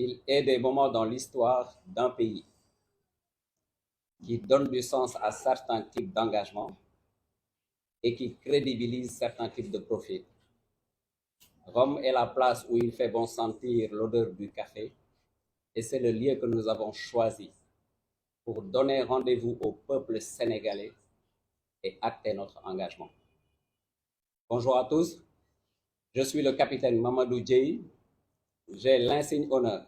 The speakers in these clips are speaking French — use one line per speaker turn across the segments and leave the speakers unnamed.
Il est des moments dans l'histoire d'un pays qui donnent du sens à certains types d'engagement et qui crédibilisent certains types de profils. Rome est la place où il fait bon sentir l'odeur du café et c'est le lieu que nous avons choisi pour donner rendez-vous au peuple sénégalais et acter notre engagement. Bonjour à tous, je suis le capitaine Mamadou Dieye. J'ai l'insigne honneur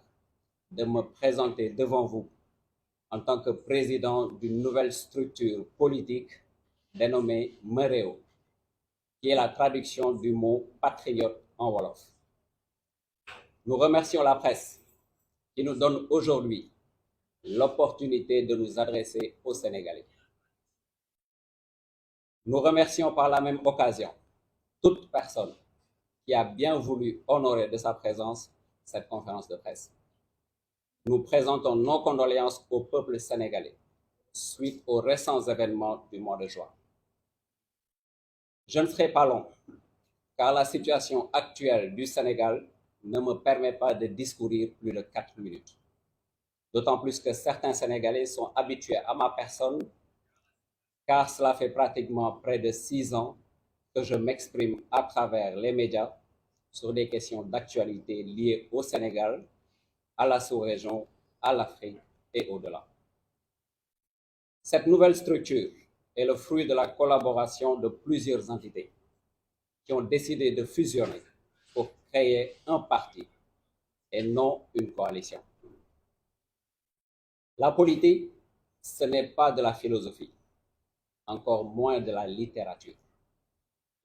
de me présenter devant vous en tant que président d'une nouvelle structure politique dénommée Mereo, qui est la traduction du mot patriote en Wolof. Nous remercions la presse qui nous donne aujourd'hui l'opportunité de nous adresser aux Sénégalais. Nous remercions par la même occasion toute personne qui a bien voulu honorer de sa présence cette conférence de presse. Nous présentons nos condoléances au peuple sénégalais suite aux récents événements du mois de juin. Je ne serai pas long, car la situation actuelle du Sénégal ne me permet pas de discourir plus de 4 minutes. D'autant plus que certains Sénégalais sont habitués à ma personne, car cela fait pratiquement près de 6 ans que je m'exprime à travers les médias sur des questions d'actualité liées au Sénégal, à la sous-région, à l'Afrique et au-delà. Cette nouvelle structure est le fruit de la collaboration de plusieurs entités qui ont décidé de fusionner pour créer un parti et non une coalition. La politique, ce n'est pas de la philosophie, encore moins de la littérature.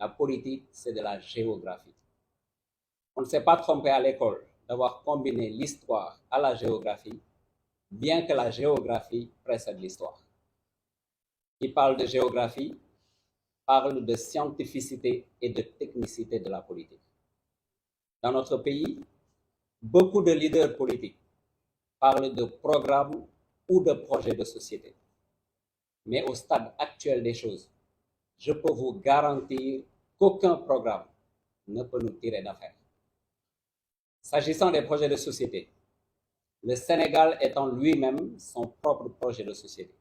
La politique, c'est de la géographie. On ne s'est pas trompé à l'école d'avoir combiné l'histoire à la géographie, bien que la géographie précède l'histoire. Qui parle de géographie parle de scientificité et de technicité de la politique. Dans notre pays, beaucoup de leaders politiques parlent de programmes ou de projets de société. Mais au stade actuel des choses, je peux vous garantir qu'aucun programme ne peut nous tirer d'affaire. S'agissant des projets de société, le Sénégal est en lui-même son propre projet de société.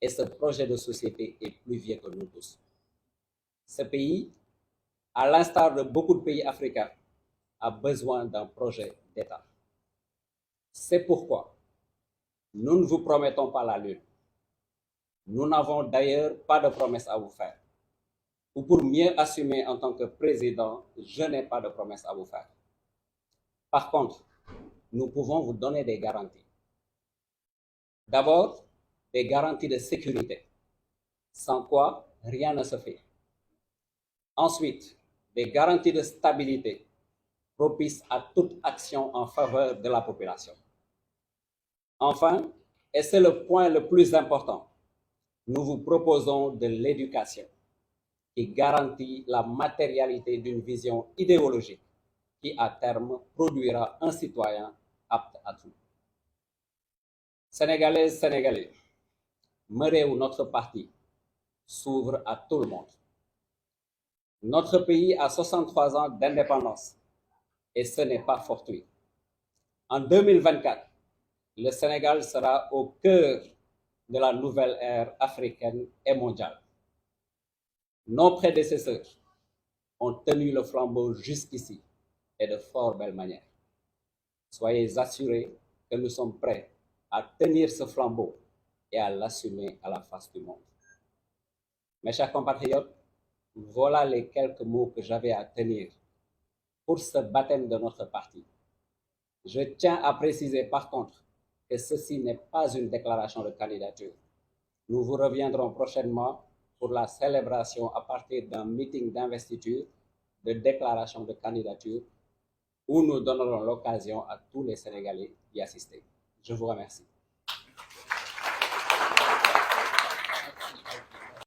Et ce projet de société est plus vieux que nous tous. Ce pays, à l'instar de beaucoup de pays africains, a besoin d'un projet d'État. C'est pourquoi nous ne vous promettons pas la lune. Nous n'avons d'ailleurs pas de promesse à vous faire. Ou pour mieux assumer en tant que président, je n'ai pas de promesse à vous faire. Par contre, nous pouvons vous donner des garanties. D'abord, des garanties de sécurité, sans quoi rien ne se fait. Ensuite, des garanties de stabilité propices à toute action en faveur de la population. Enfin, et c'est le point le plus important, nous vous proposons de l'éducation qui garantit la matérialité d'une vision idéologique qui, à terme, produira un citoyen apte à tout. Sénégalaises, Sénégalais, Mereo, notre parti, s'ouvre à tout le monde. Notre pays a 63 ans d'indépendance et ce n'est pas fortuit. En 2024, le Sénégal sera au cœur de la nouvelle ère africaine et mondiale. Nos prédécesseurs ont tenu le flambeau jusqu'ici et de fort belle manière. Soyez assurés que nous sommes prêts à tenir ce flambeau et à l'assumer à la face du monde. Mes chers compatriotes, voilà les quelques mots que j'avais à tenir pour ce baptême de notre parti. Je tiens à préciser par contre que ceci n'est pas une déclaration de candidature. Nous vous reviendrons prochainement pour la célébration à partir d'un meeting d'investiture, de déclaration de candidature, où nous donnerons l'occasion à tous les Sénégalais d'y assister. Je vous remercie.